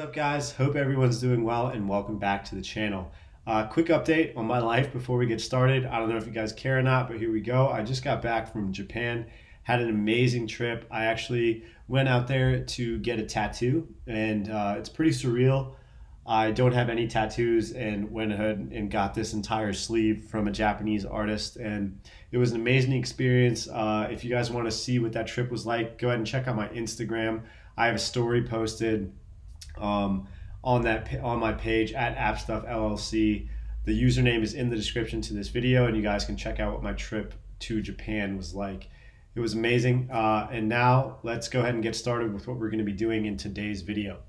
up, guys? Hope everyone's doing well and welcome back to the channel. Quick update on my life before we get started. I don't know if you guys care or not, but here we go. I just got back from Japan, had an amazing trip. I actually went out there to get a tattoo, and it's pretty surreal. I don't have any tattoos and went ahead and got this entire sleeve from a Japanese artist, and it was an amazing experience. If you guys want to see what that trip was like, go ahead and check out my Instagram. I have a story posted on my page at AppStuff LLC. The username is in the description to this video, and you guys can check out what my trip to Japan was like. It was amazing. And now let's go ahead and get started with what we're going to be doing in today's video.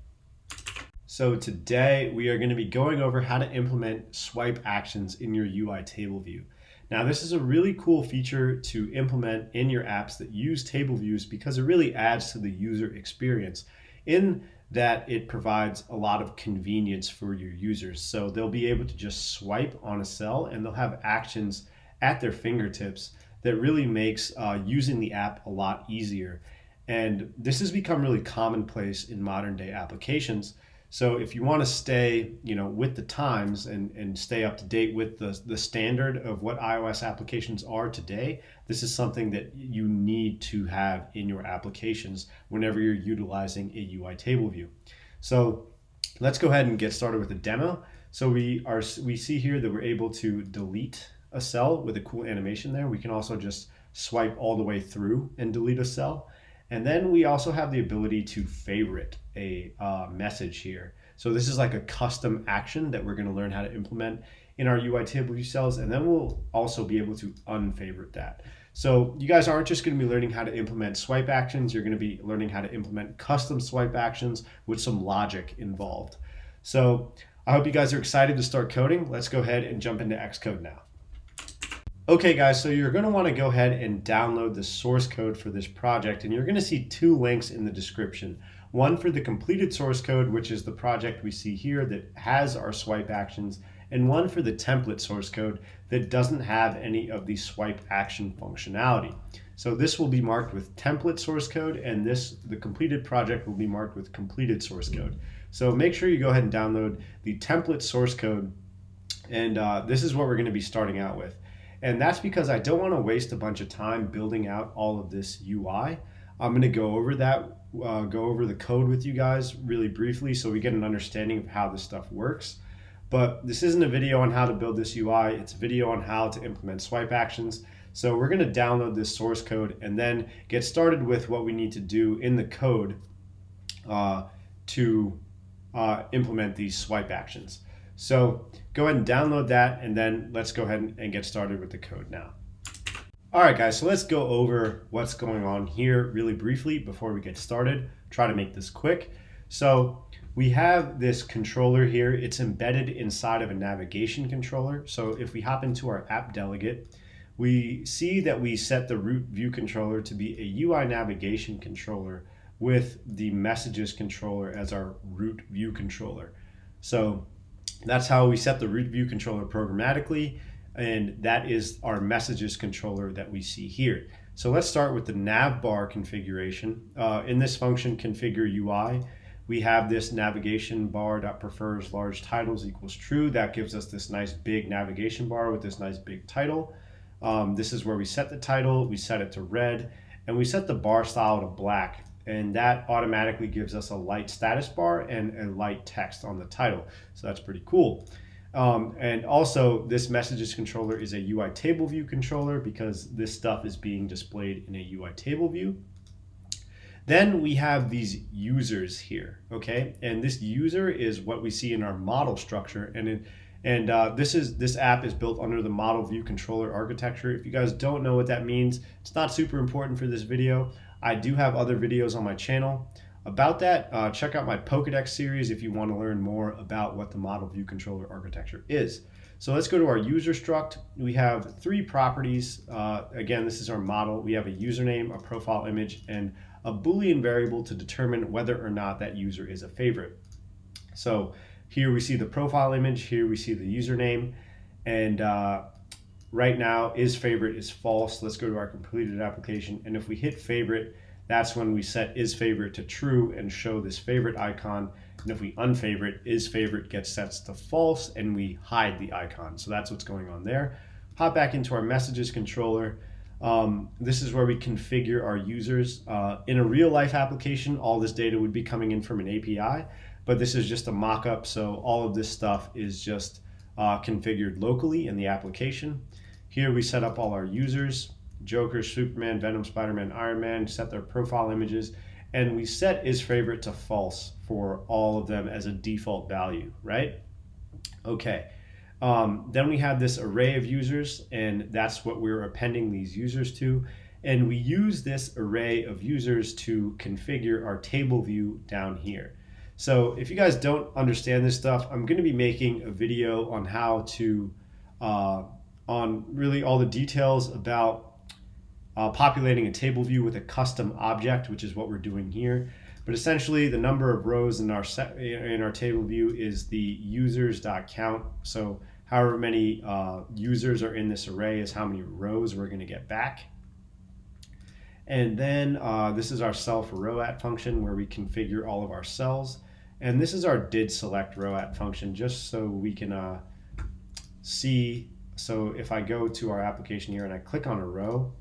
So today we are going to be going over how to implement swipe actions in your UI table view. Now this is a really cool feature to implement in your apps that use table views because it really adds to the user experience in that it provides a lot of convenience for your users. So they'll be able to just swipe on a cell and they'll have actions at their fingertips that really makes using the app a lot easier. And this has become really commonplace in modern day applications. So if you want to stay, with the times and stay up to date with the standard of what iOS applications are today, this is something that you need to have in your applications whenever you're utilizing a UI table view. So let's go ahead and get started with the demo. So we see here that we're able to delete a cell with a cool animation there. We can also just swipe all the way through and delete a cell. And then we also have the ability to favorite a message here. So this is like a custom action that we're going to learn how to implement in our UI table view cells, and then we'll also be able to unfavorite that. So you guys aren't just going to be learning how to implement swipe actions, you're going to be learning how to implement custom swipe actions with some logic involved. So I hope you guys are excited to start coding. Let's go ahead and jump into Xcode now. Okay guys, so you're going to want to go ahead and download the source code for this project, and you're going to see two links in the description. One for the completed source code, which is the project we see here that has our swipe actions, and one for the template source code that doesn't have any of the swipe action functionality. So this will be marked with template source code, and the completed project will be marked with completed source code. So make sure you go ahead and download the template source code, and this is what we're going to be starting out with. And that's because I don't want to waste a bunch of time building out all of this UI. I'm going to go over the code with you guys really briefly so we get an understanding of how this stuff works. But this isn't a video on how to build this UI, it's a video on how to implement swipe actions. So we're going to download this source code and then get started with what we need to do in the code to implement these swipe actions. So go ahead and download that, and then let's go ahead and get started with the code now. All right guys, so let's go over what's going on here really briefly before we get started. Try to make this quick. So we have this controller here. It's embedded inside of a navigation controller. So if we hop into our app delegate, we see that we set the root view controller to be a UI navigation controller with the messages controller as our root view controller. So that's how we set the root view controller programmatically, and that is our messages controller that we see here. So let's start with the nav bar configuration. In this function configure UI, we have this navigation bar that prefers large titles equals true. That gives us this nice big navigation bar with this nice big title. This is where we set the title, we set it to red, and we set the bar style to black. And that automatically gives us a light status bar and a light text on the title. So that's pretty cool. And also this messages controller is a UI table view controller because this stuff is being displayed in a UI table view. Then we have these users here, okay? And this user is what we see in our model structure. This app is built under the model view controller architecture. If you guys don't know what that means, it's not super important for this video. I do have other videos on my channel about that. Check out my Pokédex series if you want to learn more about what the model view controller architecture is. So let's go to our user struct. We have three properties. Again, this is our model. We have a username, a profile image, and a Boolean variable to determine whether or not that user is a favorite. So here we see the profile image, here we see the username, and right now is favorite is false. Let's go to our completed application, and if we hit favorite, that's when we set isFavorite to true and show this favorite icon. And if we unfavorite, isFavorite gets set to false and we hide the icon. So that's what's going on there. Hop back into our messages controller. This is where we configure our users. In a real life application, all this data would be coming in from an API, but this is just a mock-up. So all of this stuff is just configured locally in the application. Here we set up all our users: Joker, Superman, Venom, Spider-Man, Iron Man, set their profile images, and we set isFavorite to false for all of them as a default value, right? Okay. Then we have this array of users, and that's what we're appending these users to. And we use this array of users to configure our table view down here. So if you guys don't understand this stuff, I'm going to be making a video on how to, on really all the details about populating a table view with a custom object, which is what we're doing here. But essentially, the number of rows in our table view is the users.count. So however many users are in this array is how many rows we're going to get back. And then this is our cell for row at function, where we configure all of our cells. And this is our did select row at function, just so we can see. So if I go to our application here and I click on a row,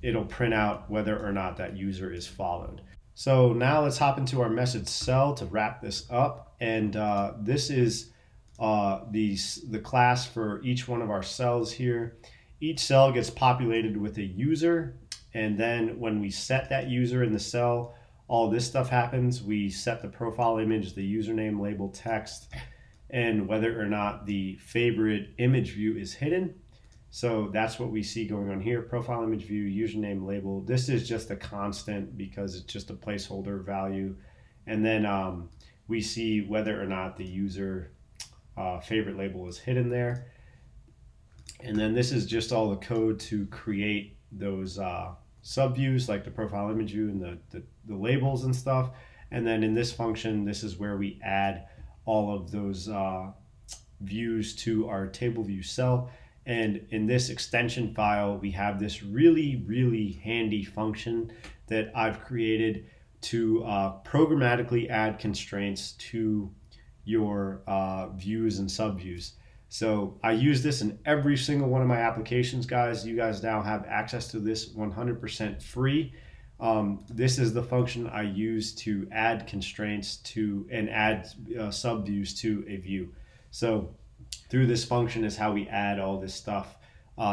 it'll print out whether or not that user is followed. So now let's hop into our message cell to wrap this up. And this is the class for each one of our cells here. Each cell gets populated with a user. And then when we set that user in the cell, all this stuff happens. We set the profile image, the username, label, text, and whether or not the favorite image view is hidden. So that's what we see going on here: profile image view, username, label. This is just a constant because it's just a placeholder value. And then we see whether or not the user favorite label is hidden there. And then this is just all the code to create those subviews, like the profile image view and the labels and stuff. And then in this function, this is where we add all of those views to our table view cell. And in this extension file, we have this really, really handy function that I've created to programmatically add constraints to your views and subviews. So I use this in every single one of my applications, guys. You guys now have access to this 100% free. This is the function I use to add constraints to and add subviews to a view. So through this function is how we add all this stuff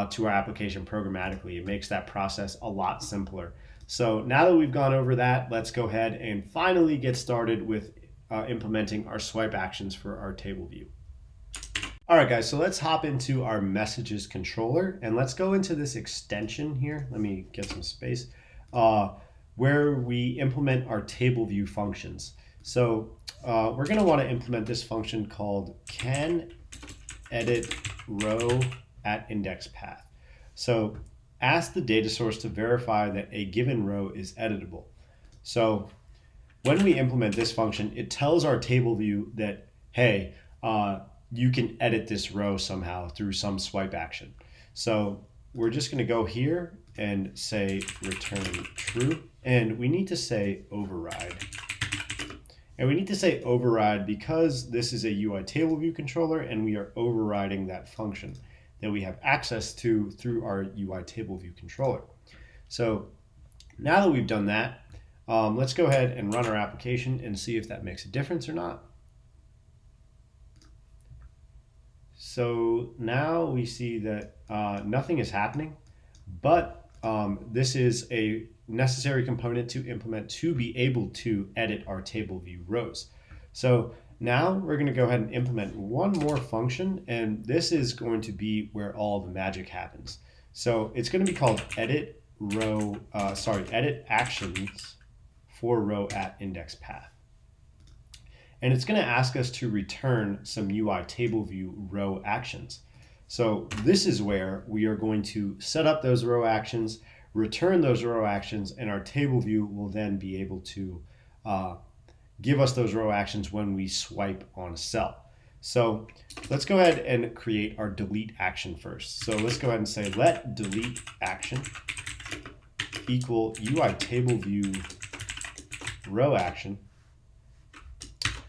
to our application programmatically. It makes that process a lot simpler. So now that we've gone over that, let's go ahead and finally get started with implementing our swipe actions for our table view. All right, guys, so let's hop into our messages controller and let's go into this extension here. Let me get some space, where we implement our table view functions. So we're going to want to implement this function called can edit row at index path. So ask the data source to verify that a given row is editable. So when we implement this function, it tells our table view that, hey, you can edit this row somehow through some swipe action. So we're just going to go here and say return true, and we need to say override. And we need to say override because this is a UI table view controller and we are overriding that function that we have access to through our UI table view controller. So now that we've done that, let's go ahead and run our application and see if that makes a difference or not. So now we see that nothing is happening, but this is a necessary component to implement to be able to edit our table view rows. So now we're going to go ahead and implement one more function, and this is going to be where all the magic happens. So it's going to be called edit actions for row at index path. And it's going to ask us to return some UI table view row actions. So this is where we are going to set up those row actions, return those row actions, and our table view will then be able to give us those row actions when we swipe on a cell. So let's go ahead and create our delete action first. So let's go ahead and say let delete action equal UI table view row action,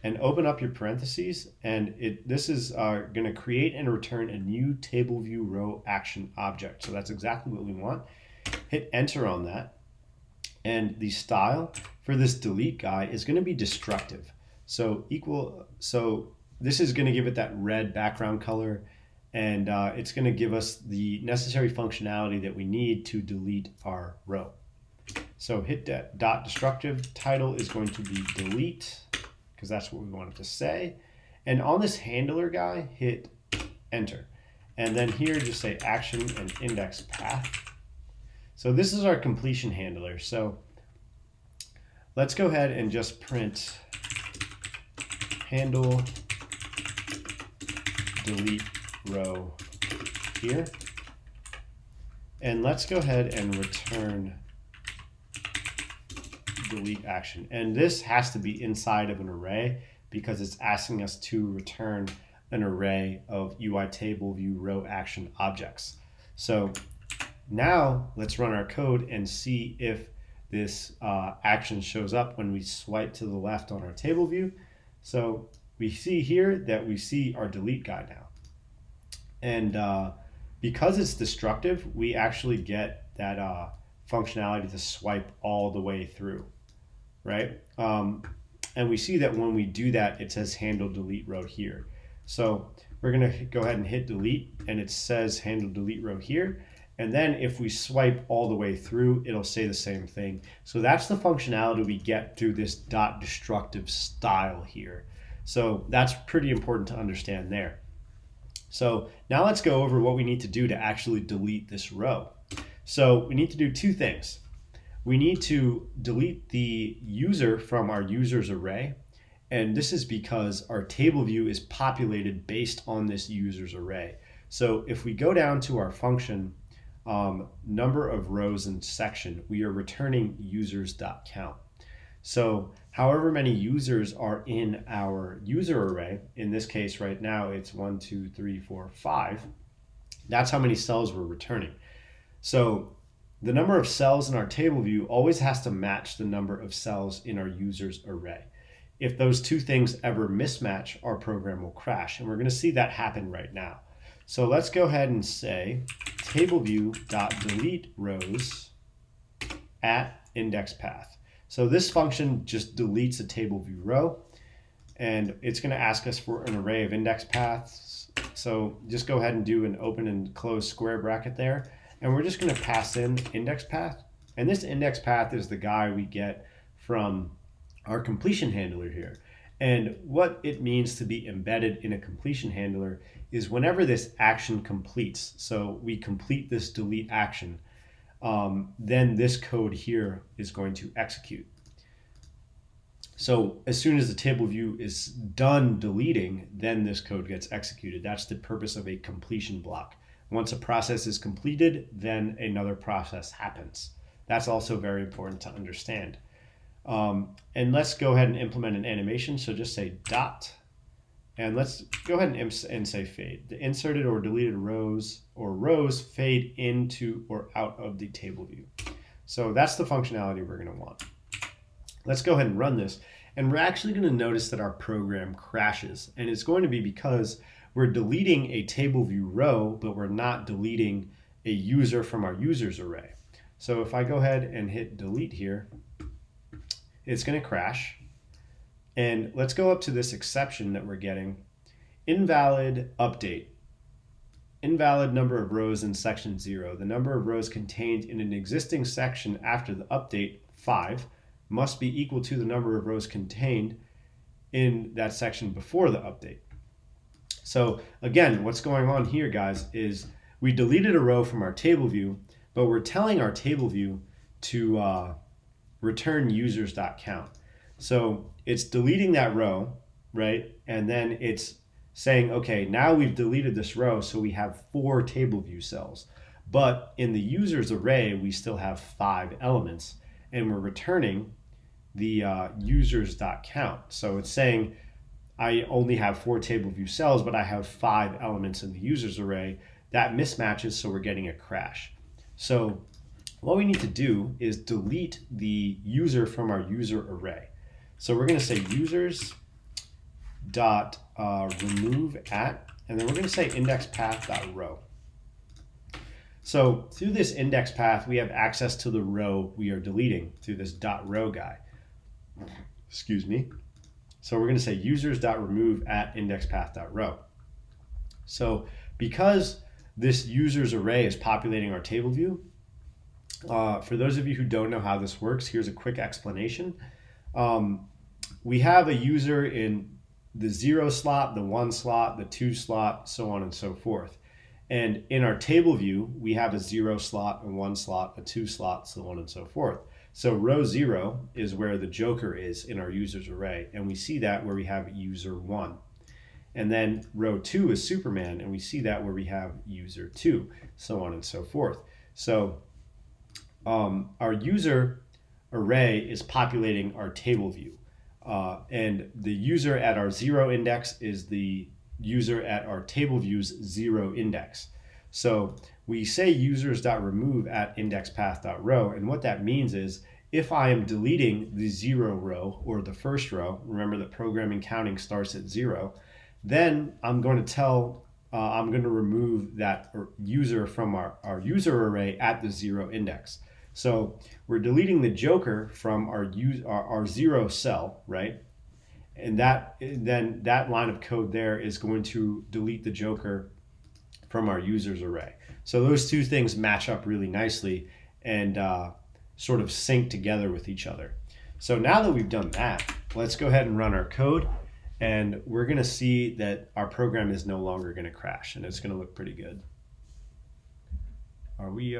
and open up your parentheses, and this is going to create and return a new table view row action object. So that's exactly what we want. Hit enter on that, and the style for this delete guy is going to be destructive. So this is going to give it that red background color, and it's going to give us the necessary functionality that we need to delete our row. So hit dot destructive, title is going to be delete, because that's what we want it to say. And on this handler guy, hit enter. And then here just say action and index path. So this is our completion handler. So let's go ahead and just print handle delete row here. And let's go ahead and return delete action. And this has to be inside of an array because it's asking us to return an array of UI table view row action objects. So now let's run our code and see if this action shows up when we swipe to the left on our table view. So we see here that we see our delete guy now. And because it's destructive, we actually get that functionality to swipe all the way through, right? And we see that when we do that, it says handle delete row here. So we're going to go ahead and hit delete, and it says handle delete row here. And then if we swipe all the way through, it'll say the same thing. So that's the functionality we get through this dot destructive style here. So that's pretty important to understand there. So now let's go over what we need to do to actually delete this row. So we need to do two things. We need to delete the user from our users array. And this is because our table view is populated based on this users array. So if we go down to our function, number of rows in section, we are returning users.count. So however many users are in our user array, in this case right now it's 1, 2, 3, 4, 5, that's how many cells we're returning. So the number of cells in our table view always has to match the number of cells in our users array. If those two things ever mismatch, our program will crash, and we're going to see that happen right now. So let's go ahead and say TableView.delete rows at index path. So this function just deletes a table view row, and it's going to ask us for an array of index paths. So just go ahead and do an open and close square bracket there, and we're just going to pass in index path. And this index path is the guy we get from our completion handler here. And what it means to be embedded in a completion handler is whenever this action completes, so we complete this delete action, then this code here is going to execute. So as soon as the table view is done deleting, then this code gets executed. That's the purpose of a completion block. Once a process is completed, then another process happens. That's also very important to understand. And let's go ahead and implement an animation. So just say dot, and let's go ahead and say fade. The inserted or deleted rows fade into or out of the table view. So that's the functionality we're going to want. Let's go ahead and run this, and we're actually going to notice that our program crashes, and it's going to be because we're deleting a table view row, but we're not deleting a user from our users array. So if I go ahead and hit delete here, it's going to crash. And let's go up to this exception that we're getting. Invalid update. Invalid number of rows in section 0. The number of rows contained in an existing section after the update, 5, must be equal to the number of rows contained in that section before the update. So again, what's going on here, guys, is we deleted a row from our table view, but we're telling our table view to return users.count. So it's deleting that row, right? And then it's saying, okay, now we've deleted this row, so we have 4 table view cells. But in the users array, we still have 5 elements, and we're returning the users.count. So it's saying, I only have 4 table view cells, but I have 5 elements in the users array. That mismatches, so we're getting a crash. So what we need to do is delete the user from our user array. So we're going to say users dot remove at, and then we're going to say index path dot row. So through this index path, we have access to the row we are deleting through this dot row guy. Excuse me. So we're going to say users dot remove at index path dot row. So because this users array is populating our table view, for those of you who don't know how this works, here's a quick explanation. We have a user in the 0 slot, the 1 slot, the 2 slot, so on and so forth. And in our table view, we have a 0 slot, a 1 slot, a 2 slot, so on and so forth. So row 0 is where the joker is in our users array, and we see that where we have user 1. And then row 2 is Superman, and we see that where we have user 2, so on and so forth. So our user array is populating our table view. And the user at our 0 index is the user at our table view's 0 index. So we say users.remove at indexPath.row, and what that means is if I am deleting the 0 row or the first row, remember that programming counting starts at 0, then I'm going to remove that user from our user array at the 0 index. So we're deleting the joker from our 0 cell, right? And then that line of code there is going to delete the joker from our users array. So those two things match up really nicely and sort of sync together with each other. So now that we've done that, let's go ahead and run our code, and we're going to see that our program is no longer going to crash, and it's going to look pretty good. We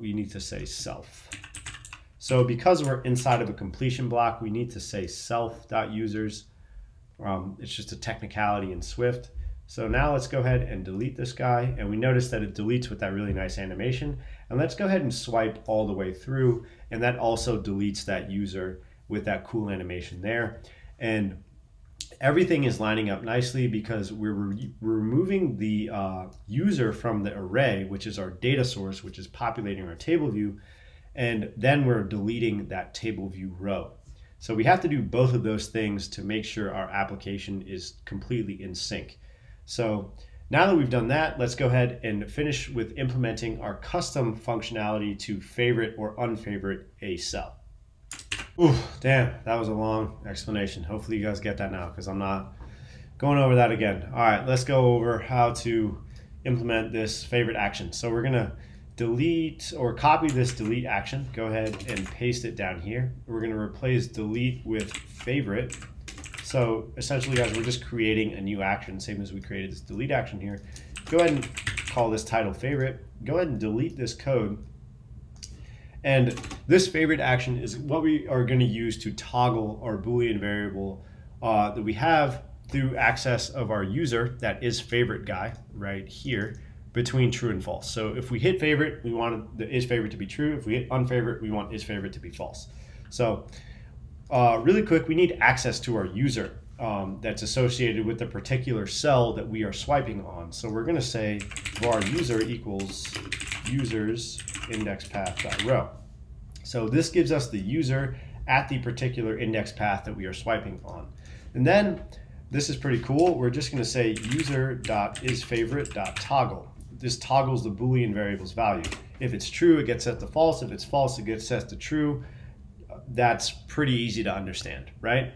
need to say self. So because we're inside of a completion block, we need to say self.users. It's just a technicality in Swift. So now let's go ahead and delete this guy, and we notice that it deletes with that really nice animation. And let's go ahead and swipe all the way through, and that also deletes that user with that cool animation there. And everything is lining up nicely because we're removing the user from the array, which is our data source, which is populating our table view, and then we're deleting that table view row. So we have to do both of those things to make sure our application is completely in sync. So now that we've done that, let's go ahead and finish with implementing our custom functionality to favorite or unfavorite a cell. Ooh, damn, that was a long explanation. Hopefully you guys get that now because I'm not going over that again. All right, let's go over how to implement this favorite action. So we're gonna delete or copy this delete action. Go ahead and paste it down here. We're gonna replace delete with favorite. So essentially, guys, we're just creating a new action, same as we created this delete action here. Go ahead and call this title favorite. Go ahead and delete this code. And this favorite action is what we are going to use to toggle our Boolean variable that we have through access of our user, that is favorite guy right here, between true and false. So if we hit favorite, we want the is favorite to be true. If we hit unfavorite, we want is favorite to be false. So really quick, we need access to our user that's associated with the particular cell that we are swiping on. So we're going to say var user equals users index path.row. So this gives us the user at the particular index path that we are swiping on. And then this is pretty cool. We're just going to say user.isFavorite.toggle. This toggles the Boolean variable's value. If it's true, it gets set to false. If it's false, it gets set to true. That's pretty easy to understand, right?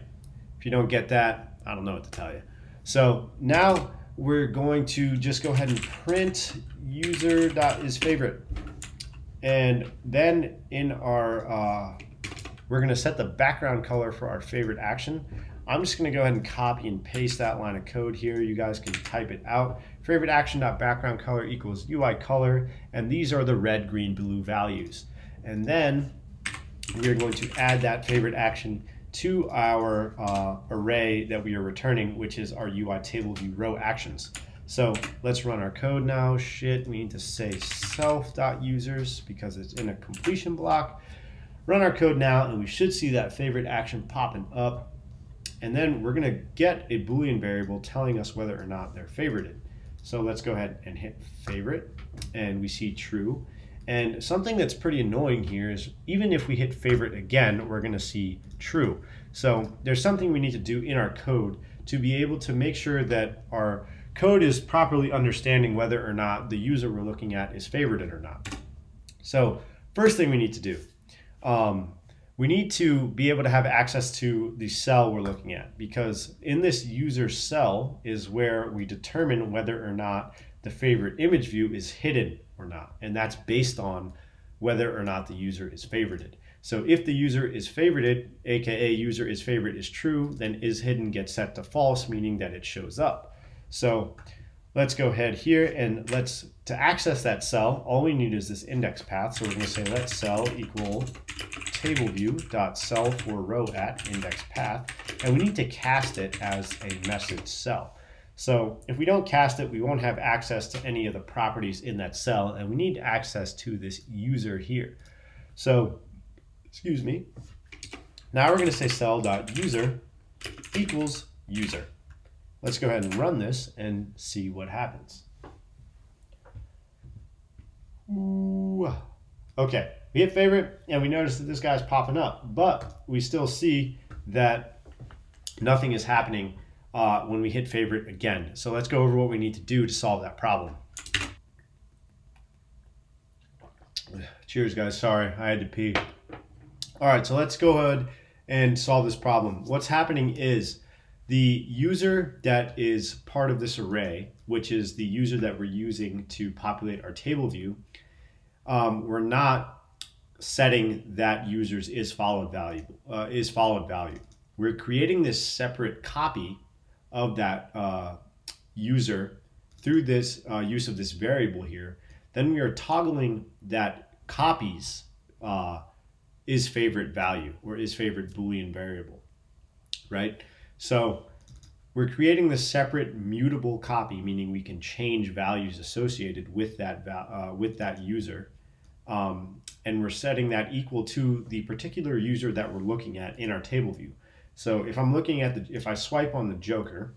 If you don't get that, I don't know what to tell you. So now we're going to just go ahead and print user.isFavorite. And then in our, we're going to set the background color for our favorite action. I'm just going to go ahead and copy and paste that line of code here. You guys can type it out. Favorite action.background color equals UI color. And these are the red, green, blue values. And then we are going to add that favorite action to our array that we are returning, which is our UI table view row actions. So let's run our code now. Shit, we need to say self.users because it's in a completion block. Run our code now, and we should see that favorite action popping up. And then we're gonna get a Boolean variable telling us whether or not they're favorited. So let's go ahead and hit favorite, and we see true. And something that's pretty annoying here is even if we hit favorite again, we're going to see true. So there's something we need to do in our code to be able to make sure that our code is properly understanding whether or not the user we're looking at is favorited or not. So first thing we need to do, we need to be able to have access to the cell we're looking at, because in this user cell is where we determine whether or not the favorite image view is hidden or not. And that's based on whether or not the user is favorited. So if the user is favorited, aka user is favorite is true, then is hidden gets set to false, meaning that it shows up. So let's go ahead here and to access that cell, all we need is this index path. So we're going to say let cell equal TableView.cell for row at index path, and we need to cast it as a message cell. So if we don't cast it, we won't have access to any of the properties in that cell, and we need access to this user here. So, excuse me. Now we're going to say cell.user equals user. Let's go ahead and run this and see what happens. Ooh. Okay, we hit favorite and we notice that this guy's popping up, but we still see that nothing is happening when we hit favorite again. So let's go over what we need to do to solve that problem. Cheers, guys. Sorry, I had to pee. All right, so let's go ahead and solve this problem. What's happening is the user that is part of this array, which is the user that we're using to populate our table view, we're not setting that user's is followed value. We're creating this separate copy of that user through this use of this variable here. Then we are toggling that copies is favorite value or is favorite Boolean variable, right? So we're creating this separate mutable copy, meaning we can change values associated with that user, and we're setting that equal to the particular user that we're looking at in our table view. So if I'm looking at if I swipe on the Joker,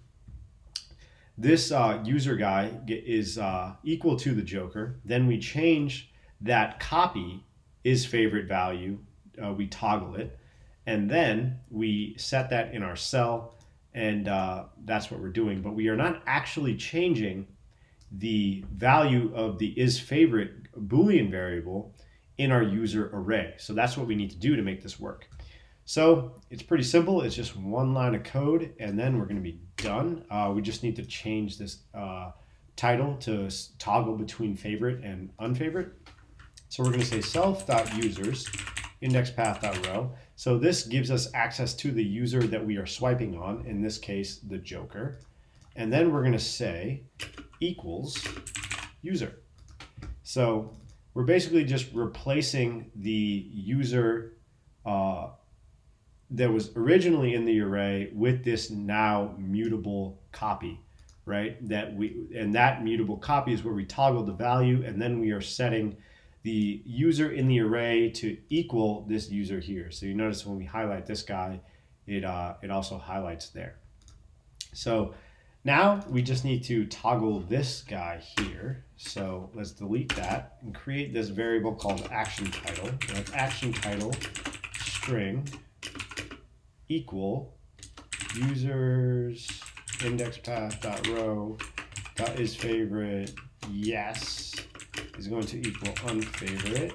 this user guy is equal to the Joker. Then we change that copy is favorite value. We toggle it, and then we set that in our cell, and that's what we're doing. But we are not actually changing the value of the is favorite Boolean variable in our user array. So that's what we need to do to make this work. So it's pretty simple. It's just one line of code, and then we're going to be done. We just need to change this title to toggle between favorite and unfavorite. So we're going to say self.users indexPath.row. So this gives us access to the user that we are swiping on, in this case, the Joker. And then we're going to say equals user. So we're basically just replacing the user that was originally in the array with this now mutable copy, right? And that mutable copy is where we toggle the value, and then we are setting the user in the array to equal this user here. So you notice when we highlight this guy, it also highlights there. So now we just need to toggle this guy here. So let's delete that and create this variable called action title. That's action title string equal users indexPath.row is favorite yes is going to equal unfavorite.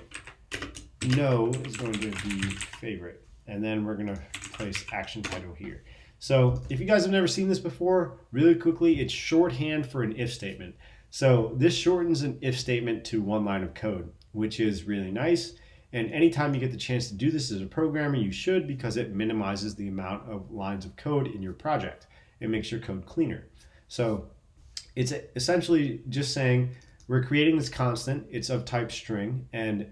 No is going to be favorite. And then we're going to place action title here. So if you guys have never seen this before, really quickly, it's shorthand for an if statement. So this shortens an if statement to one line of code, which is really nice. And anytime you get the chance to do this as a programmer, you should, because it minimizes the amount of lines of code in your project. It makes your code cleaner. So it's essentially just saying we're creating this constant. It's of type string, and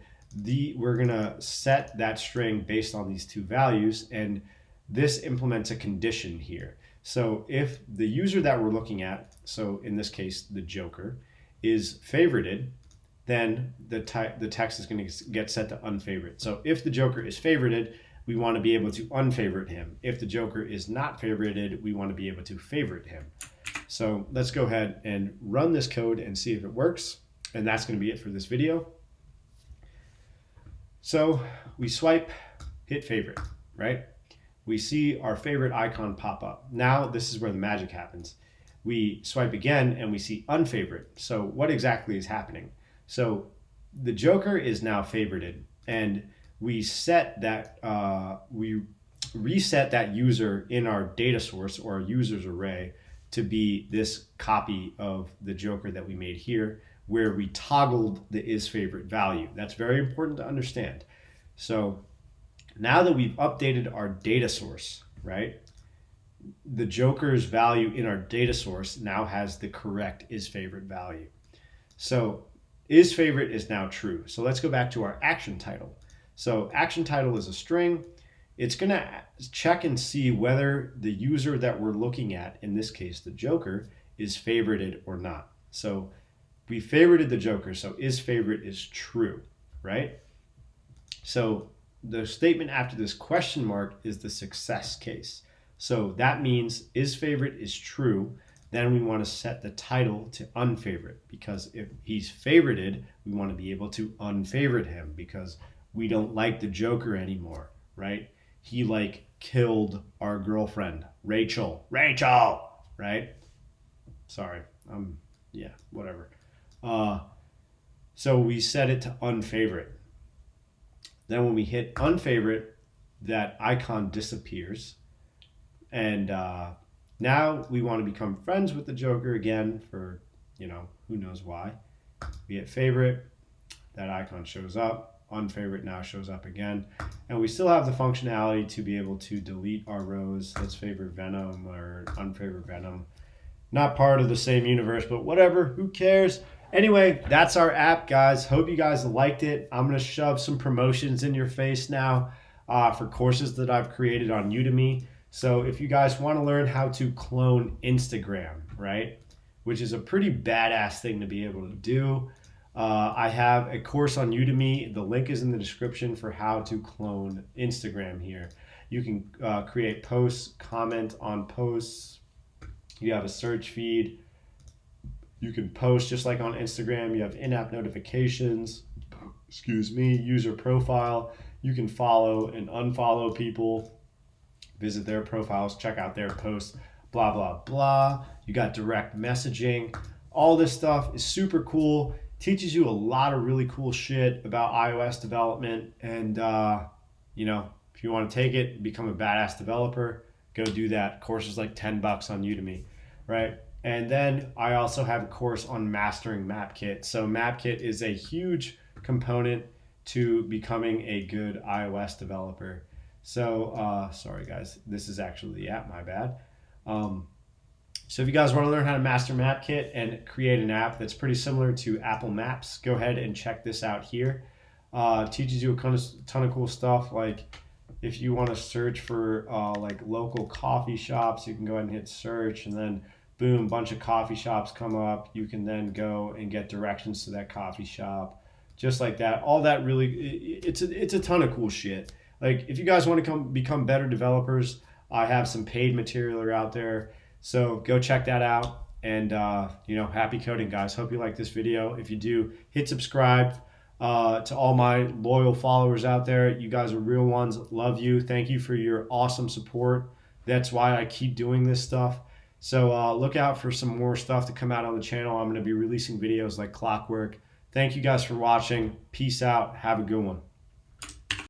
we're gonna set that string based on these two values, and this implements a condition here. So if the user that we're looking at, so in this case the Joker, is favorited, then the text is going to get set to unfavorite. So if the Joker is favorited, we want to be able to unfavorite him. If the Joker is not favorited, we want to be able to favorite him. So let's go ahead and run this code and see if it works. And that's going to be it for this video. So we swipe, hit favorite, right? We see our favorite icon pop up. Now this is where the magic happens. We swipe again and we see unfavorite. So what exactly is happening? So the Joker is now favorited, and we set that we reset that user in our data source or our users array to be this copy of the Joker that we made here, where we toggled the is favorite value. That's very important to understand. So now that we've updated our data source, right? The Joker's value in our data source now has the correct is favorite value. So is favorite is now true. So let's go back to our action title. So action title is a string. It's going to check and see whether the user that we're looking at, in this case the Joker, is favorited or not. So we favorited the Joker, so is favorite is true, right? So the statement after this question mark is the success case. So that means is favorite is true. Then we want to set the title to unfavorite, because if he's favorited, we want to be able to unfavorite him because we don't like the Joker anymore, right? He like killed our girlfriend, Rachel, right? Sorry. Yeah, whatever. So we set it to unfavorite. Then when we hit unfavorite, that icon disappears. And now we want to become friends with the Joker again for, who knows why. We hit favorite, that icon shows up. Unfavorite now shows up again. And we still have the functionality to be able to delete our rows. Let's favorite Venom or unfavorite Venom. Not part of the same universe, but whatever, who cares? Anyway, that's our app, guys. Hope you guys liked it. I'm going to shove some promotions in your face now for courses that I've created on Udemy. So if you guys want to learn how to clone Instagram, right, which is a pretty badass thing to be able to do, I have a course on Udemy. The link is in the description for how to clone Instagram here. You can create posts, comment on posts. You have a search feed. You can post just like on Instagram. You have in-app notifications, user profile. You can follow and unfollow people, visit their profiles, check out their posts, blah, blah, blah. You got direct messaging. All this stuff is super cool. Teaches you a lot of really cool shit about iOS development. And, if you want to take it, become a badass developer, go do that. Course is like $10 on Udemy, right? And then I also have a course on mastering MapKit. So MapKit is a huge component to becoming a good iOS developer. So, sorry guys, this is actually the app, my bad. So if you guys want to learn how to master MapKit and create an app that's pretty similar to Apple Maps, go ahead and check this out here. Teaches you a ton of cool stuff. Like if you want to search for like local coffee shops, you can go ahead and hit search, and then boom, bunch of coffee shops come up. You can then go and get directions to that coffee shop, just like that. All that really, it's a ton of cool shit. Like if you guys want to become better developers, I have some paid material out there. So go check that out. And, happy coding, guys. Hope you like this video. If you do, hit subscribe. To all my loyal followers out there, you guys are real ones. Love you. Thank you for your awesome support. That's why I keep doing this stuff. So look out for some more stuff to come out on the channel. I'm going to be releasing videos like clockwork. Thank you guys for watching. Peace out. Have a good one.